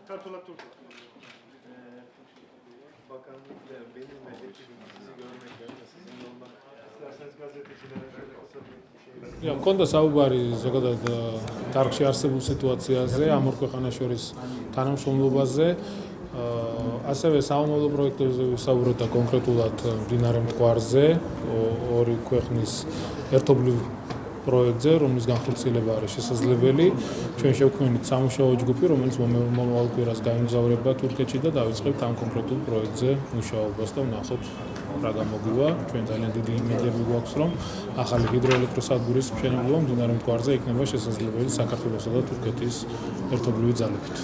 ქართულად თურქულად. მქონდა საუბარი ზოგადად დარგში არსებულ სიტუაციაზე, ამ ორ ქვეყანას შორის თანამშრომლობაზე, ასევე საომავლო პროექტებზე ვისაუბროთ და კონკრეტულად მდინარე მტკვარზე, ორი ქვეყნის ერთობლივ პროექტზე, რომლის განხორციელება არის შესაძლებელი. ჩვენ შევქმნით სამუშაო ჯგუფი, რომელიც მომავალ კვირას გაიმგზავრება თურქეთში და დავიწყებთ ამ კონკრეტულ პროექტზე მუშაობას და ვნახოთ რა გამოგვივა. ჩვენ ძალიან დიდი იმედები გვაქვს, რომ ახალი ჰიდროელექტროსადგურის მშენებლობა მდინარე მტკვარზე იქნება შესაძლებელი საქართველოსა და თურქეთის ერთობლივი ძალებით.